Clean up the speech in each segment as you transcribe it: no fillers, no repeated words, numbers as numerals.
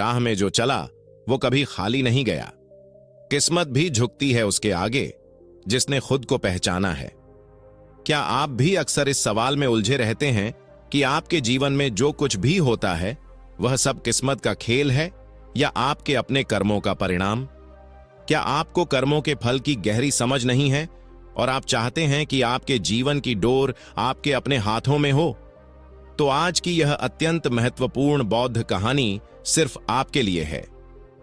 राह में जो चला वो कभी खाली नहीं गया। किस्मत भी झुकती है उसके आगे जिसने खुद को पहचाना है। क्या आप भी अक्सर इस सवाल में उलझे रहते हैं कि आपके जीवन में जो कुछ भी होता है वह सब किस्मत का खेल है या आपके अपने कर्मों का परिणाम? क्या आपको कर्मों के फल की गहरी समझ नहीं है और आप चाहते हैं कि आपके जीवन की डोर आपके अपने हाथों में हो? तो आज की यह अत्यंत महत्वपूर्ण बौद्ध कहानी सिर्फ आपके लिए है।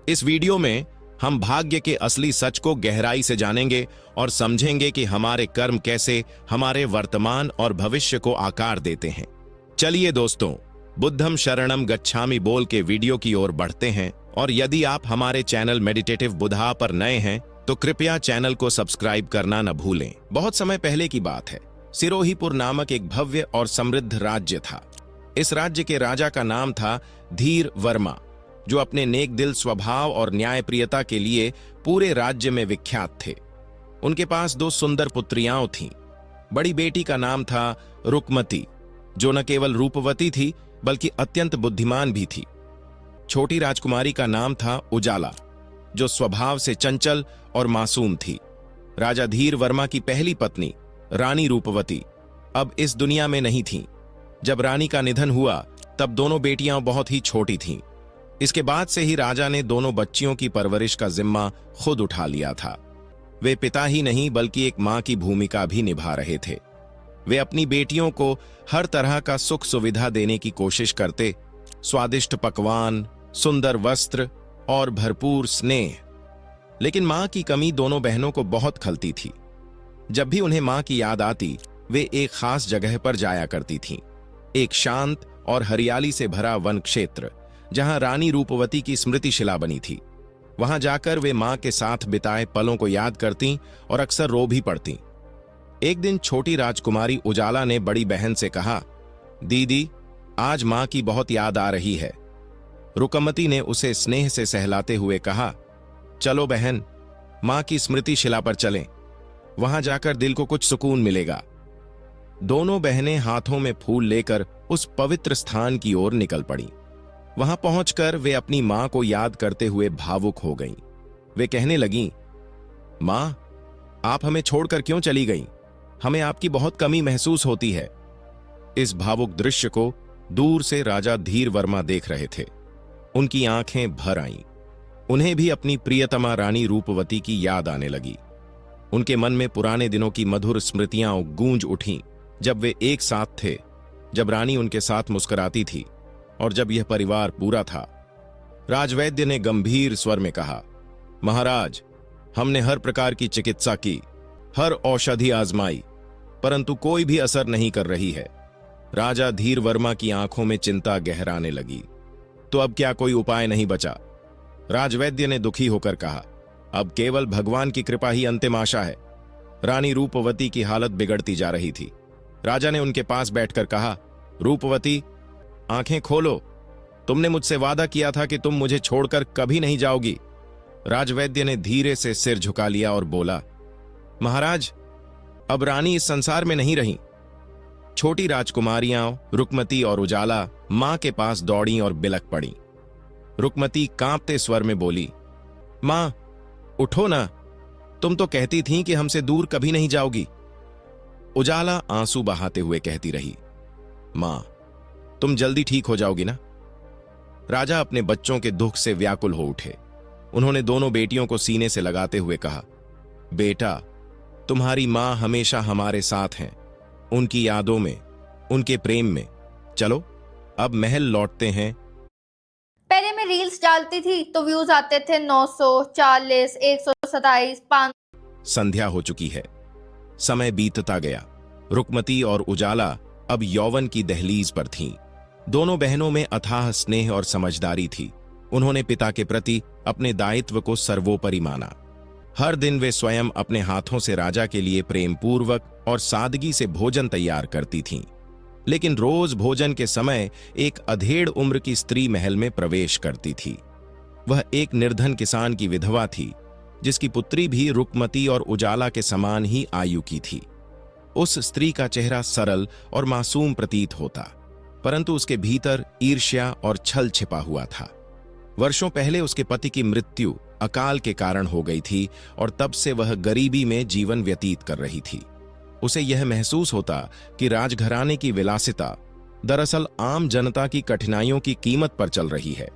इस वीडियो में हम भाग्य के असली सच को गहराई से जानेंगे और समझेंगे कि हमारे कर्म कैसे हमारे वर्तमान और भविष्य को आकार देते हैं। चलिए दोस्तों, बुद्धम शरणम गच्छामि बोल के वीडियो की ओर बढ़ते हैं। और यदि आप हमारे चैनल मेडिटेटिव बुद्धा पर नए हैं तो कृपया चैनल को सब्सक्राइब करना न भूलें। बहुत समय पहले की बात है। सिरोहीपुर नामक एक भव्य और समृद्ध राज्य था। इस राज्य के राजा का नाम था धीर वर्मा, जो अपने नेक दिल स्वभाव और न्यायप्रियता के लिए पूरे राज्य में विख्यात थे। उनके पास 2 सुंदर पुत्रियां थीं। बड़ी बेटी का नाम था रुकमती, जो न केवल रूपवती थी बल्कि अत्यंत बुद्धिमान भी थी। छोटी राजकुमारी का नाम था उजाला, जो स्वभाव से चंचल और मासूम थी। राजा धीर वर्मा की पहली पत्नी रानी रूपवती अब इस दुनिया में नहीं थी। जब रानी का निधन हुआ तब दोनों बेटियां बहुत ही छोटी थीं। इसके बाद से ही राजा ने दोनों बच्चियों की परवरिश का जिम्मा खुद उठा लिया था। वे पिता ही नहीं बल्कि एक मां की भूमिका भी निभा रहे थे। वे अपनी बेटियों को हर तरह का सुख सुविधा देने की कोशिश करते, स्वादिष्ट पकवान, सुंदर वस्त्र और भरपूर स्नेह। लेकिन मां की कमी दोनों बहनों को बहुत खलती थी। जब भी उन्हें मां की याद आती वे एक खास जगह पर जाया करती थीं, एक शांत और हरियाली से भरा वन क्षेत्र जहां रानी रूपवती की स्मृति शिला बनी थी। वहां जाकर वे मां के साथ बिताए पलों को याद करती और अक्सर रो भी पड़ती। एक दिन छोटी राजकुमारी उजाला ने बड़ी बहन से कहा, दीदी, आज मां की बहुत याद आ रही है। रुकमती ने उसे स्नेह से सहलाते हुए कहा, चलो बहन, मां की स्मृति शिला पर चलें। वहां जाकर दिल को कुछ सुकून मिलेगा। दोनों बहनें हाथों में फूल लेकर उस पवित्र स्थान की ओर निकल पड़ी। वहां पहुंचकर वे अपनी मां को याद करते हुए भावुक हो गईं। वे कहने लगीं, मां, आप हमें छोड़कर क्यों चली गईं? हमें आपकी बहुत कमी महसूस होती है। इस भावुक दृश्य को दूर से राजा धीर वर्मा देख रहे थे। उनकी आंखें भर आईं। उन्हें भी अपनी प्रियतमा रानी रूपवती की याद आने लगी। उनके मन में पुराने दिनों की मधुर स्मृतियां गूंज उठीं, जब वे एक साथ थे, जब रानी उनके साथ मुस्कुराती थी और जब यह परिवार पूरा था। राजवैद्य ने गंभीर स्वर में कहा, महाराज, हमने हर प्रकार की चिकित्सा की, हर औषधि आजमाई, परंतु कोई भी असर नहीं कर रही है। राजा धीर वर्मा की आंखों में चिंता गहराने लगी। तो अब क्या कोई उपाय नहीं बचा? राजवैद्य ने दुखी होकर कहा, अब केवल भगवान की कृपा ही अंतिम आशा है। रानी रूपवती की हालत बिगड़ती जा रही थी। राजा ने उनके पास बैठकर कहा, रूपवती, आंखें खोलो। तुमने मुझसे वादा किया था कि तुम मुझे छोड़कर कभी नहीं जाओगी। राजवैद्य ने धीरे से सिर झुका लिया और बोला, महाराज, अब रानी इस संसार में नहीं रही। छोटी राजकुमारियां रुकमती और उजाला मां के पास दौड़ी और बिलक पड़ी। रुकमती कांपते स्वर में बोली, मां, उठो ना, तुम तो कहती थीं कि हमसे दूर कभी नहीं जाओगी। उजाला आंसू बहाते हुए कहती रही, मां, तुम जल्दी ठीक हो जाओगी ना? राजा अपने बच्चों के दुख से व्याकुल हो उठे। उन्होंने दोनों बेटियों को सीने से लगाते हुए कहा, बेटा, तुम्हारी मां हमेशा हमारे साथ हैं, उनकी यादों में, उनके प्रेम में। चलो अब महल लौटते हैं। पहले मैं रील्स डालती थी तो व्यूज आते थे 940, 127, 500। संध्या हो चुकी है। समय बीतता गया। रुकमती और उजाला अब यौवन की दहलीज पर थीं। दोनों बहनों में अथाह स्नेह और समझदारी थी। उन्होंने पिता के प्रति अपने दायित्व को सर्वोपरि माना। हर दिन वे स्वयं अपने हाथों से राजा के लिए प्रेम पूर्वक और सादगी से भोजन तैयार करती थीं। लेकिन रोज भोजन के समय एक अधेड़ उम्र की स्त्री महल में प्रवेश करती थी। वह एक निर्धन किसान की विधवा थी, जिसकी पुत्री भी रुकमती और उजाला के समान ही आयु की थी। उस स्त्री का चेहरा सरल और मासूम प्रतीत होता, परंतु उसके भीतर ईर्ष्या और छल छिपा हुआ था। वर्षों पहले उसके पति की मृत्यु अकाल के कारण हो गई थी और तब से वह गरीबी में जीवन व्यतीत कर रही थी। उसे यह महसूस होता कि राजघराने की विलासिता दरअसल आम जनता की कठिनाइयों की कीमत पर चल रही है।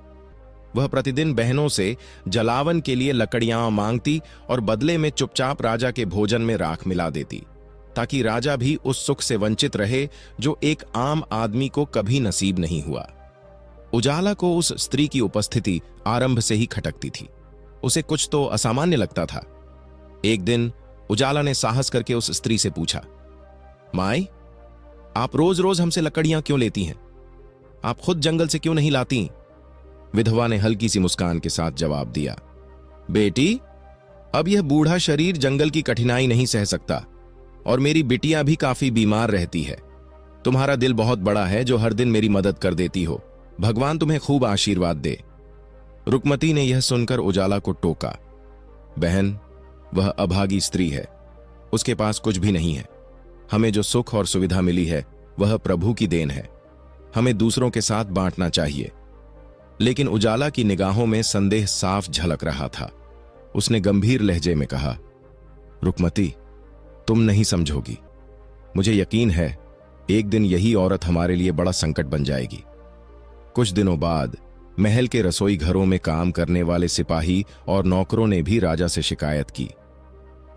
वह प्रतिदिन बहनों से जलावन के लिए लकड़ियां मांगती और बदले में चुपचाप राजा के भोजन में राख मिला देती, ताकि राजा भी उस सुख से वंचित रहे जो एक आम आदमी को कभी नसीब नहीं हुआ। उजाला को उस स्त्री की उपस्थिति आरंभ से ही खटकती थी। उसे कुछ तो असामान्य लगता था। एक दिन उजाला ने साहस करके उस स्त्री से पूछा, माई, आप रोज रोज हमसे लकड़ियां क्यों लेती हैं? आप खुद जंगल से क्यों नहीं लाती? विधवा ने हल्की सी मुस्कान के साथ जवाब दिया, बेटी, अब यह बूढ़ा शरीर जंगल की कठिनाई नहीं सह सकता और मेरी बिटिया भी काफी बीमार रहती है। तुम्हारा दिल बहुत बड़ा है जो हर दिन मेरी मदद कर देती हो। भगवान तुम्हें खूब आशीर्वाद दे। रुकमती ने यह सुनकर उजाला को टोका, बहन, वह अभागी स्त्री है, उसके पास कुछ भी नहीं है। हमें जो सुख और सुविधा मिली है वह प्रभु की देन है। हमें दूसरों के साथ बांटना चाहिए। लेकिन उजाला की निगाहों में संदेह साफ झलक रहा था। उसने गंभीर लहजे में कहा, रुकमती, तुम नहीं समझोगी। मुझे यकीन है एक दिन यही औरत हमारे लिए बड़ा संकट बन जाएगी। कुछ दिनों बाद महल के रसोई घरों में काम करने वाले सिपाही और नौकरों ने भी राजा से शिकायत की,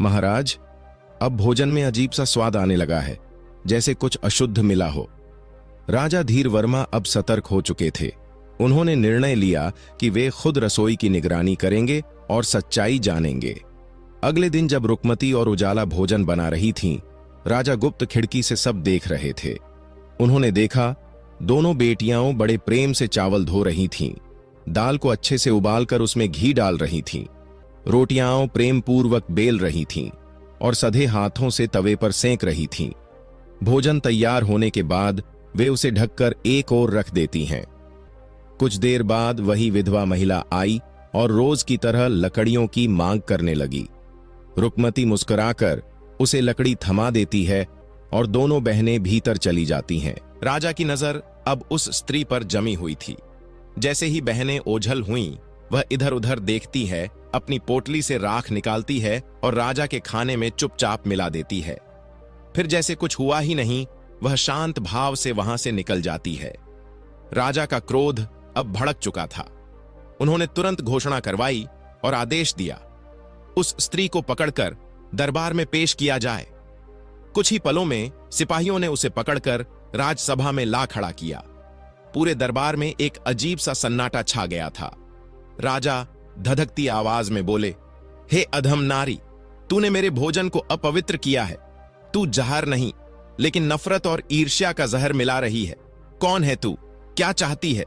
महाराज, अब भोजन में अजीब सा स्वाद आने लगा है, जैसे कुछ अशुद्ध मिला हो। राजा धीर वर्मा अब सतर्क हो चुके थे। उन्होंने निर्णय लिया कि वे खुद रसोई की निगरानी करेंगे और सच्चाई जानेंगे। अगले दिन जब रुकमती और उजाला भोजन बना रही थीं, राजा गुप्त खिड़की से सब देख रहे थे। उन्होंने देखा दोनों बेटियां बड़े प्रेम से चावल धो रही थीं, दाल को अच्छे से उबालकर उसमें घी डाल रही थीं, रोटियां प्रेम पूर्वक बेल रही थीं और सधे हाथों से तवे पर सेंक रही थीं। भोजन तैयार होने के बाद वे उसे ढककर एक ओर रख देती हैं। कुछ देर बाद वही विधवा महिला आई और रोज की तरह लकड़ियों की मांग करने लगी। रुकमती मुस्कुराकर उसे लकड़ी थमा देती है और दोनों बहनें भीतर चली जाती हैं। राजा की नजर अब उस स्त्री पर जमी हुई थी। जैसे ही बहनें ओझल हुईं, वह इधर उधर देखती है, अपनी पोटली से राख निकालती है और राजा के खाने में चुपचाप मिला देती है। फिर जैसे कुछ हुआ ही नहीं, वह शांत भाव से वहां से निकल जाती है। राजा का क्रोध अब भड़क चुका था। उन्होंने तुरंत घोषणा करवाई और आदेश दिया, उस स्त्री को पकड़कर दरबार में पेश किया जाए। कुछ ही पलों में सिपाहियों ने उसे पकड़कर राजसभा में ला खड़ा किया। पूरे दरबार में एक अजीब सा सन्नाटा छा गया था। राजा धधकती आवाज में बोले, हे अधम नारी, तूने मेरे भोजन को अपवित्र किया है। तू जहर नहीं, लेकिन नफरत और ईर्ष्या का जहर मिला रही है। कौन है तू? क्या चाहती है?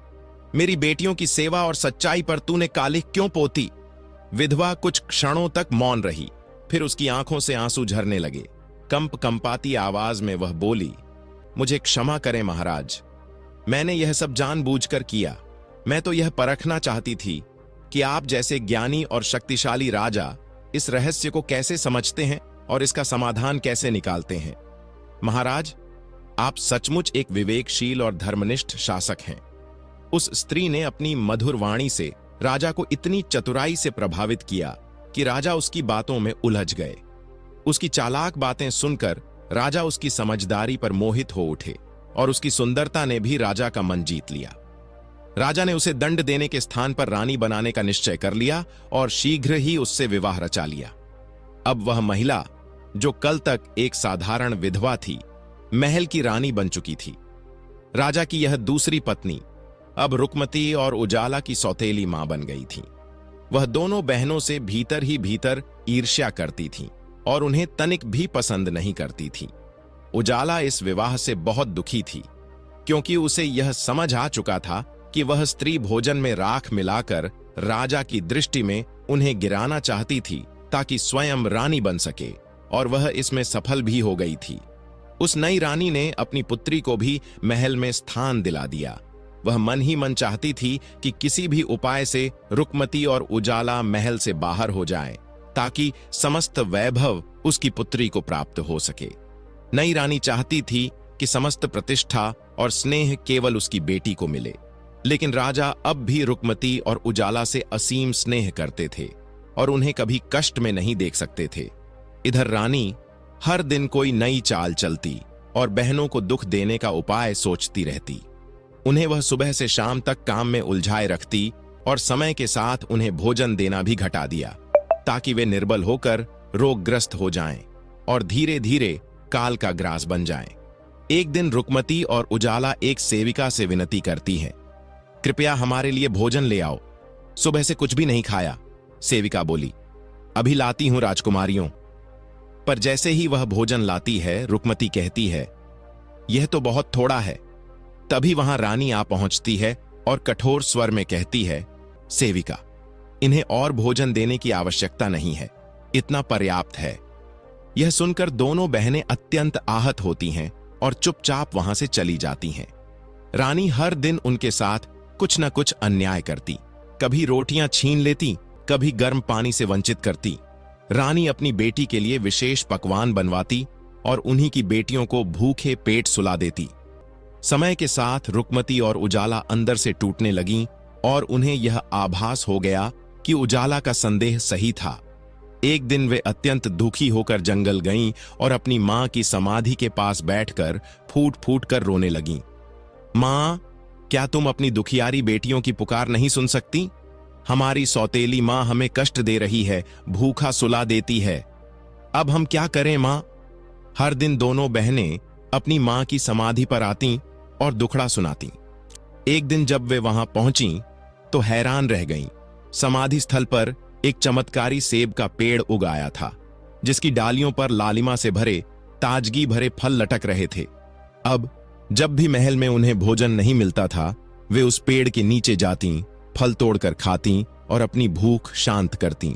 मेरी बेटियों की सेवा और सच्चाई पर तूने कालिख क्यों पोती? विधवा कुछ क्षणों तक मौन रही, फिर उसकी आंखों से आंसू झरने लगे। कंपाती आवाज में वह बोली, मुझे क्षमा करें महाराज, मैंने यह सब जानबूझकर किया। मैं तो यह परखना चाहती थी कि आप जैसे ज्ञानी और शक्तिशाली राजा इस रहस्य को कैसे समझते हैं और इसका समाधान कैसे निकालते हैं। महाराज, आप सचमुच एक विवेकशील और धर्मनिष्ठ शासक हैं। उस स्त्री ने अपनी मधुर वाणी से राजा को इतनी चतुराई से प्रभावित किया कि राजा उसकी बातों में उलझ गए। उसकी चालाक बातें सुनकर राजा उसकी समझदारी पर मोहित हो उठे और उसकी सुंदरता ने भी राजा का मन जीत लिया। राजा ने उसे दंड देने के स्थान पर रानी बनाने का निश्चय कर लिया और शीघ्र ही उससे विवाह रचा लिया। अब वह महिला, जो कल तक एक साधारण विधवा थी, महल की रानी बन चुकी थी। राजा की यह दूसरी पत्नी अब रुकमती और उजाला की सौतेली मां बन गई थी। वह दोनों बहनों से भीतर ही भीतर ईर्ष्या करती थी और उन्हें तनिक भी पसंद नहीं करती थी। उजाला इस विवाह से बहुत दुखी थी, क्योंकि उसे यह समझ आ चुका था कि वह स्त्री भोजन में राख मिलाकर राजा की दृष्टि में उन्हें गिराना चाहती थी ताकि स्वयं रानी बन सके, और वह इसमें सफल भी हो गई थी। उस नई रानी ने अपनी पुत्री को भी महल में स्थान दिला दिया। वह मन ही मन चाहती थी कि किसी भी उपाय से रुकमती और उजाला महल से बाहर हो जाएं, ताकि समस्त वैभव उसकी पुत्री को प्राप्त हो सके। नई रानी चाहती थी कि समस्त प्रतिष्ठा और स्नेह केवल उसकी बेटी को मिले, लेकिन राजा अब भी रुकमती और उजाला से असीम स्नेह करते थे और उन्हें कभी कष्ट में नहीं देख सकते थे। इधर रानी हर दिन कोई नई चाल चलती और बहनों को दुख देने का उपाय सोचती रहती। उन्हें वह सुबह से शाम तक काम में उलझाए रखती और समय के साथ उन्हें भोजन देना भी घटा दिया ताकि वे निर्बल होकर रोगग्रस्त हो जाएं और धीरे धीरे काल का ग्रास बन जाएं। एक दिन रुकमती और उजाला एक सेविका से विनती करती हैं, कृपया हमारे लिए भोजन ले आओ, सुबह से कुछ भी नहीं खाया। सेविका बोली, अभी लाती हूं राजकुमारियों। पर जैसे ही वह भोजन लाती है, रुकमती कहती है, यह तो बहुत थोड़ा है। तभी वहां रानी आ पहुंचती है और कठोर स्वर में कहती है, सेविका, इन्हें और भोजन देने की आवश्यकता नहीं है, इतना पर्याप्त है। यह सुनकर दोनों बहनें अत्यंत आहत होती हैं और चुपचाप वहां से चली जाती हैं। रानी हर दिन उनके साथ कुछ न कुछ अन्याय करती, कभी रोटियां छीन लेती, कभी गर्म पानी से वंचित करती। रानी अपनी बेटी के लिए विशेष पकवान बनवाती और उन्हीं की बेटियों को भूखे पेट सुला देती। समय के साथ रुकमती और उजाला अंदर से टूटने लगीं और उन्हें यह आभास हो गया कि उजाला का संदेह सही था। एक दिन वे अत्यंत दुखी होकर जंगल गईं और अपनी मां की समाधि के पास बैठकर फूट फूट कर रोने लगीं। मां, क्या तुम अपनी दुखियारी बेटियों की पुकार नहीं सुन सकती? हमारी सौतेली मां हमें कष्ट दे रही है, भूखा सुला देती है। अब हम क्या करें मां? हर दिन दोनों बहनें अपनी मां की समाधि पर आतीं और दुखड़ा सुनातीं। एक दिन जब वे वहां पहुंचीं तो हैरान रह गईं। समाधि स्थल पर एक चमत्कारी सेब का पेड़ उग आया था, जिसकी डालियों पर लालिमा से भरे ताजगी भरे फल लटक रहे थे। अब जब भी महल में उन्हें भोजन नहीं मिलता था, वे उस पेड़ के नीचे जातीं, फल तोड़कर खातीं और अपनी भूख शांत करतीं।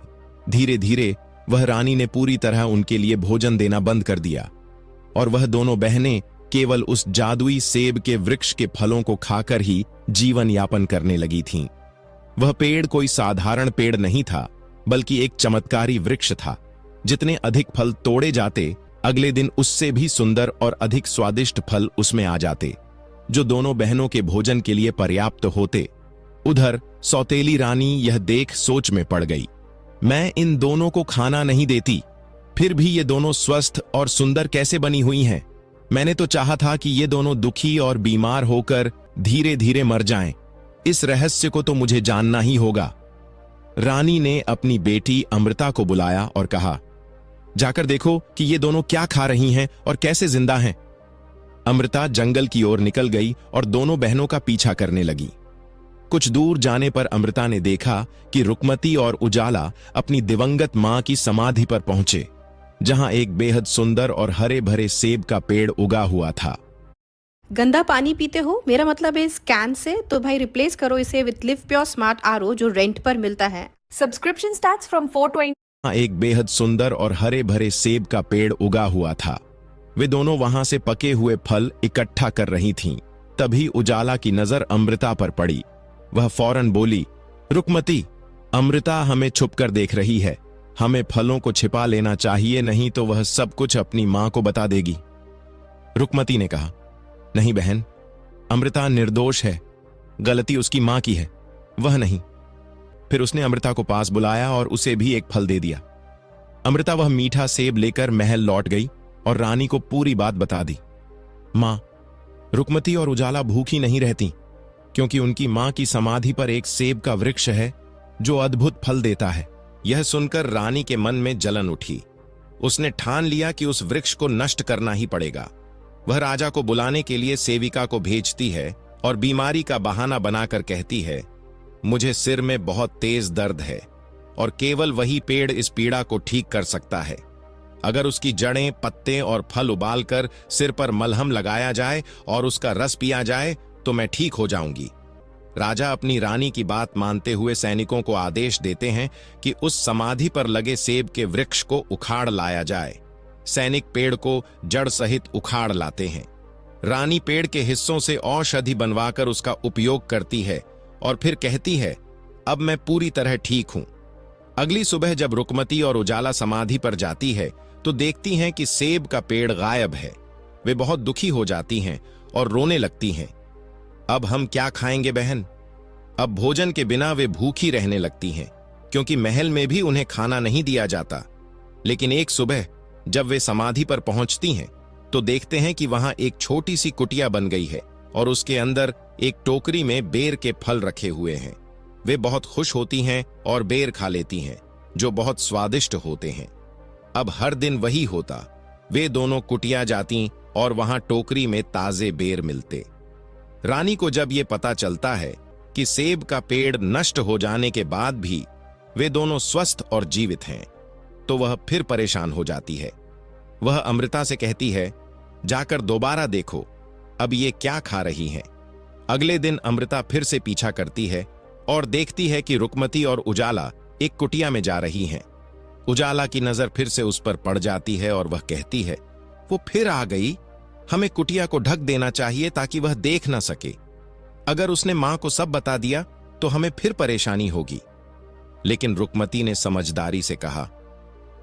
धीरे धीरे वह रानी ने पूरी तरह उनके लिए भोजन देना बंद कर दिया और वह दोनों बहनें केवल उस जादुई सेब के वृक्ष के फलों को खाकर ही जीवन यापन करने लगी थीं। वह पेड़ कोई साधारण पेड़ नहीं था, बल्कि एक चमत्कारी वृक्ष था। जितने अधिक फल तोड़े जाते, अगले दिन उससे भी सुंदर और अधिक स्वादिष्ट फल उसमें आ जाते, जो दोनों बहनों के भोजन के लिए पर्याप्त होते। उधर सौतेली रानी यह देख सोच में पड़ गई, मैं इन दोनों को खाना नहीं देती, फिर भी ये दोनों स्वस्थ और सुंदर कैसे बनी हुई हैं? मैंने तो चाहा था कि ये दोनों दुखी और बीमार होकर धीरे धीरे मर जाएं। इस रहस्य को तो मुझे जानना ही होगा। रानी ने अपनी बेटी अमृता को बुलाया और कहा, जाकर देखो कि ये दोनों क्या खा रही हैं और कैसे जिंदा हैं। अमृता जंगल की ओर निकल गई और दोनों बहनों का पीछा करने लगी। कुछ दूर जाने पर अमृता ने देखा कि रुकमती और उजाला अपनी दिवंगत मां की समाधि पर पहुंचे, जहां एक बेहद सुंदर और हरे भरे सेब का पेड़ उगा हुआ था। गंदा पानी पीते हो, मेरा मतलब है इस कैन से, तो भाई रिप्लेस करो इसे with live pure smart RO जो रेंट पर मिलता है। Subscription starts from 420. एक बेहद सुंदर और हरे भरे सेब का पेड़ उगा हुआ था। वे दोनों वहां से पके हुए फल इकट्ठा कर रही थीं। तभी उजाला की नजर अमृता पर पड़ी। वह फौरन बोली, रुकमती, अमृता हमें छुपकर देख रही है, हमें फलों को छिपा लेना चाहिए, नहीं तो वह सब कुछ अपनी मां को बता देगी। रुकमती ने कहा, नहीं बहन, अमृता निर्दोष है, गलती उसकी मां की है, वह नहीं। फिर उसने अमृता को पास बुलाया और उसे भी एक फल दे दिया। अमृता वह मीठा सेब लेकर महल लौट गई और रानी को पूरी बात बता दी। मां, रुकमती और उजाला भूखी नहीं रहती, क्योंकि उनकी मां की समाधि पर एक सेब का वृक्ष है जो अद्भुत फल देता है। यह सुनकर रानी के मन में जलन उठी। उसने ठान लिया कि उस वृक्ष को नष्ट करना ही पड़ेगा। वह राजा को बुलाने के लिए सेविका को भेजती है और बीमारी का बहाना बनाकर कहती है, मुझे सिर में बहुत तेज दर्द है और केवल वही पेड़ इस पीड़ा को ठीक कर सकता है। अगर उसकी जड़ें, पत्ते और फल उबालकर सिर पर मलहम लगाया जाए और उसका रस पिया जाए तो मैं ठीक हो जाऊंगी। राजा अपनी रानी की बात मानते हुए सैनिकों को आदेश देते हैं कि उस समाधि पर लगे सेब के वृक्ष को उखाड़ लाया जाए। सैनिक पेड़ को जड़ सहित उखाड़ लाते हैं। रानी पेड़ के हिस्सों से औषधि बनवाकर उसका उपयोग करती है और फिर कहती है, अब मैं पूरी तरह ठीक हूं। अगली सुबह जब रुकमती और उजाला समाधि पर जाती है तो देखती हैं कि सेब का पेड़ गायब है। वे बहुत दुखी हो जाती हैं और रोने लगती हैं। अब हम क्या खाएंगे बहन? अब भोजन के बिना वे भूखी रहने लगती हैं, क्योंकि महल में भी उन्हें खाना नहीं दिया जाता। लेकिन एक सुबह जब वे समाधि पर पहुंचती हैं तो देखते हैं कि वहां एक छोटी सी कुटिया बन गई है और उसके अंदर एक टोकरी में बेर के फल रखे हुए हैं। वे बहुत खुश होती हैं और बेर खा लेती हैं, जो बहुत स्वादिष्ट होते हैं। अब हर दिन वही होता, वे दोनों कुटिया जाती और वहां टोकरी में ताजे बेर मिलते। रानी को जब ये पता चलता है कि सेब का पेड़ नष्ट हो जाने के बाद भी वे दोनों स्वस्थ और जीवित हैं, तो वह फिर परेशान हो जाती है। वह अमृता से कहती है, जाकर दोबारा देखो अब ये क्या खा रही हैं। अगले दिन अमृता फिर से पीछा करती है और देखती है कि रुकमती और उजाला एक कुटिया में जा रही हैं। उजाला की नजर फिर से उस पर पड़ जाती है और वह कहती है, वो फिर आ गई, हमें कुटिया को ढक देना चाहिए ताकि वह देख ना सके। अगर उसने मां को सब बता दिया तो हमें फिर परेशानी होगी। लेकिन रुकमती ने समझदारी से कहा,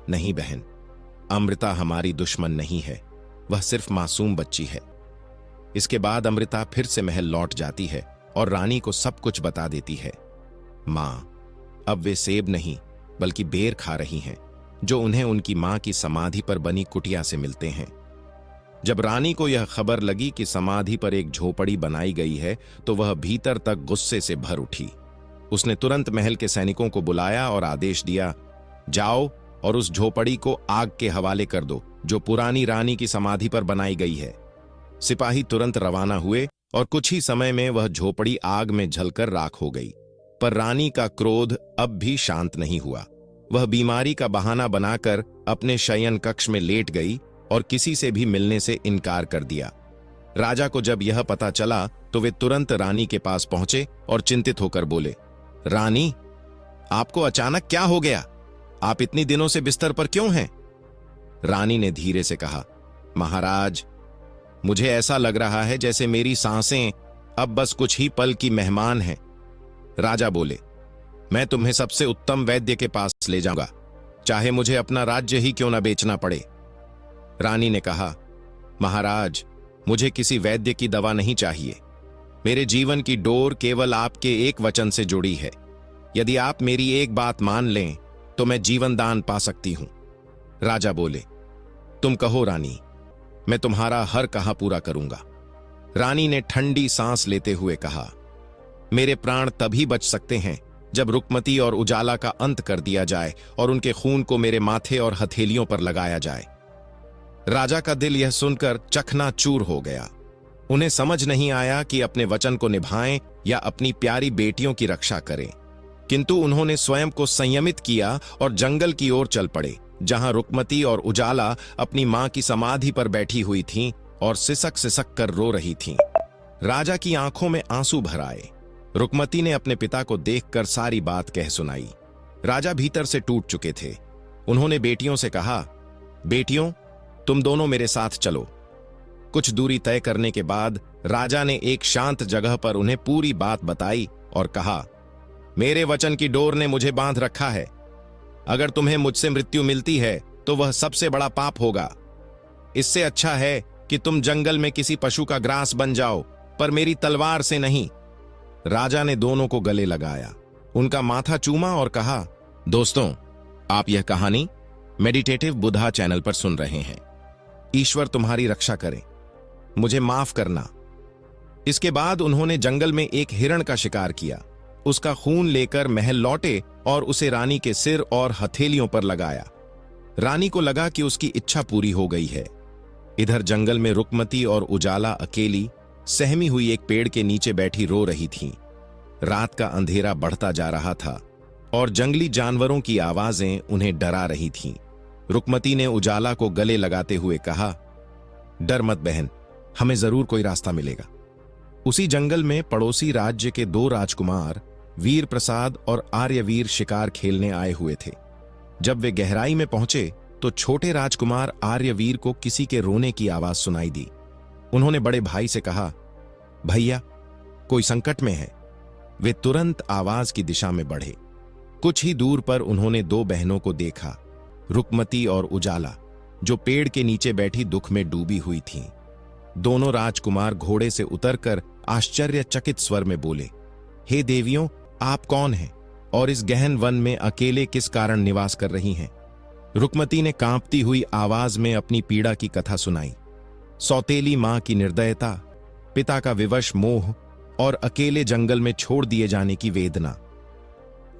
नहीं बहन, अमृता हमारी दुश्मन नहीं है, वह सिर्फ मासूम बच्ची है। इसके बाद अमृता फिर से महल लौट जाती है और रानी को सब कुछ बता देती है। मां, अब वे सेब नहीं बल्कि बेर खा रही हैं, जो उन्हें उनकी मां की समाधि पर बनी कुटिया से मिलते हैं। जब रानी को यह खबर लगी कि समाधि पर एक झोपड़ी बनाई गई है तो वह भीतर तक गुस्से से भर उठी। उसने तुरंत महल के सैनिकों को बुलाया और आदेश दिया, जाओ और उस झोपड़ी को आग के हवाले कर दो जो पुरानी रानी की समाधि पर बनाई गई है। सिपाही तुरंत रवाना हुए और कुछ ही समय में वह झोपड़ी आग में जलकर राख हो गई। पर रानी का क्रोध अब भी शांत नहीं हुआ। वह बीमारी का बहाना बनाकर अपने शयन कक्ष में लेट गई और किसी से भी मिलने से इनकार कर दिया। राजा को जब यह पता चला तो वे तुरंत रानी के पास पहुंचे और चिंतित होकर बोले, रानी, आपको अचानक क्या हो गया? आप इतनी दिनों से बिस्तर पर क्यों हैं? रानी ने धीरे से कहा, महाराज, मुझे ऐसा लग रहा है जैसे मेरी सांसें अब बस कुछ ही पल की मेहमान हैं। राजा बोले, मैं तुम्हें सबसे उत्तम वैद्य के पास ले जाऊंगा, चाहे मुझे अपना राज्य ही क्यों न बेचना पड़े। रानी ने कहा, महाराज, मुझे किसी वैद्य की दवा नहीं चाहिए। मेरे जीवन की डोर केवल आपके एक वचन से जुड़ी है। यदि आप मेरी एक बात मान लें तो मैं जीवन दान पा सकती हूं। राजा बोले, तुम कहो रानी, मैं तुम्हारा हर कहा पूरा करूंगा। रानी ने ठंडी सांस लेते हुए कहा, मेरे प्राण तभी बच सकते हैं जब रुकमती और उजाला का अंत कर दिया जाए और उनके खून को मेरे माथे और हथेलियों पर लगाया जाए। राजा का दिल यह सुनकर चकनाचूर हो गया। उन्हें समझ नहीं आया कि अपने वचन को निभाएं या अपनी प्यारी बेटियों की रक्षा करें, किंतु उन्होंने स्वयं को संयमित किया और जंगल की ओर चल पड़े, जहां रुकमती और उजाला अपनी मां की समाधि पर बैठी हुई थीं और सिसक सिसक कर रो रही थीं। राजा की आंखों में आंसू भर आए। रुकमती ने अपने पिता को देखकर सारी बात कह सुनाई। राजा भीतर से टूट चुके थे। उन्होंने बेटियों से कहा, बेटियों, तुम दोनों मेरे साथ चलो। कुछ दूरी तय करने के बाद राजा ने एक शांत जगह पर उन्हें पूरी बात बताई और कहा, मेरे वचन की डोर ने मुझे बांध रखा है। अगर तुम्हें मुझसे मृत्यु मिलती है तो वह सबसे बड़ा पाप होगा। इससे अच्छा है कि तुम जंगल में किसी पशु का ग्रास बन जाओ, पर मेरी तलवार से नहीं। राजा ने दोनों को गले लगाया, उनका माथा चूमा और कहा, दोस्तों, आप यह कहानी मेडिटेटिव बुधा चैनल पर सुन रहे हैं। ईश्वर तुम्हारी रक्षा करे, मुझे माफ करना। इसके बाद उन्होंने जंगल में एक हिरण का शिकार किया, उसका खून लेकर महल लौटे और उसे रानी के सिर और हथेलियों पर लगाया। रानी को लगा कि उसकी इच्छा पूरी हो गई है। इधर जंगल में रुकमती और उजाला अकेली सहमी हुई एक पेड़ के नीचे बैठी रो रही थीं। रात का अंधेरा बढ़ता जा रहा था और जंगली जानवरों की आवाजें उन्हें डरा रही थीं। रुकमती ने उजाला को गले लगाते हुए कहा, डर मत बहन, हमें जरूर कोई रास्ता मिलेगा। उसी जंगल में पड़ोसी राज्य के 2 राजकुमार वीर प्रसाद और आर्यवीर शिकार खेलने आए हुए थे। जब वे गहराई में पहुंचे तो छोटे राजकुमार आर्यवीर को किसी के रोने की आवाज सुनाई दी। उन्होंने बड़े भाई से कहा, भैया, कोई संकट में है। वे तुरंत आवाज की दिशा में बढ़े। कुछ ही दूर पर उन्होंने 2 बहनों को देखा, रुकमती और उजाला, जो पेड़ के नीचे बैठी दुख में डूबी हुई थीं। दोनों राजकुमार घोड़े से उतरकर आश्चर्यचकित स्वर में बोले, हे देवियों, आप कौन हैं और इस गहन वन में अकेले किस कारण निवास कर रही हैं? रुकमती ने कांपती हुई आवाज में अपनी पीड़ा की कथा सुनाई। सौतेली मां की निर्दयता, पिता का विवश मोह और अकेले जंगल में छोड़ दिए जाने की वेदना।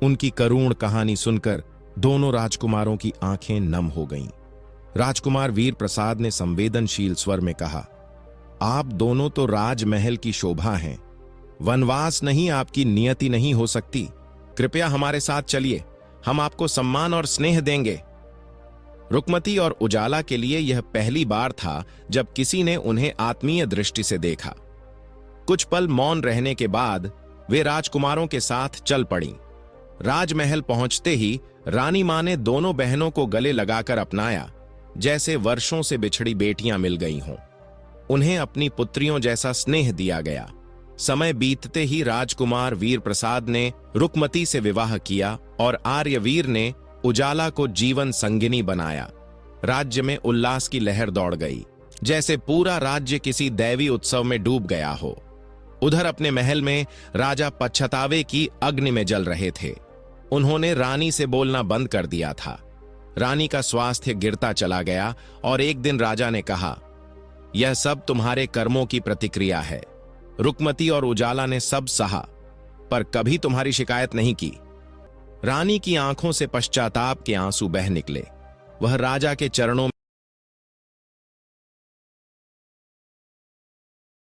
उनकी करुण कहानी सुनकर दोनों राजकुमारों की आंखें नम हो गईं। राजकुमार वीर प्रसाद ने संवेदनशील स्वर में कहा, आप दोनों तो राजमहल की शोभा हैं। वनवास नहीं आपकी नियति नहीं हो सकती। कृपया हमारे साथ चलिए, हम आपको सम्मान और स्नेह देंगे। रुकमती और उजाला के लिए यह पहली बार था जब किसी ने उन्हें आत्मीय दृष्टि से देखा। कुछ पल मौन रहने के बाद वे राजकुमारों के साथ चल पड़ीं। राजमहल पहुंचते ही रानी मां ने दोनों बहनों को गले लगाकर अपनाया, जैसे वर्षों से बिछड़ी बेटियां मिल गई हों। उन्हें अपनी पुत्रियों जैसा स्नेह दिया गया। समय बीतते ही राजकुमार वीर प्रसाद ने रुकमती से विवाह किया और आर्यवीर ने उजाला को जीवन संगिनी बनाया। राज्य में उल्लास की लहर दौड़ गई, जैसे पूरा राज्य किसी दैवी उत्सव में डूब गया हो। उधर अपने महल में राजा पछतावे की अग्नि में जल रहे थे। उन्होंने रानी से बोलना बंद कर दिया था। रानी का स्वास्थ्य गिरता चला गया और एक दिन राजा ने कहा, यह सब तुम्हारे कर्मों की प्रतिक्रिया है। रुकमती और उजाला ने सब सहा, पर कभी तुम्हारी शिकायत नहीं की। रानी की आंखों से पश्चाताप के आंसू बह निकले। वह राजा के चरणों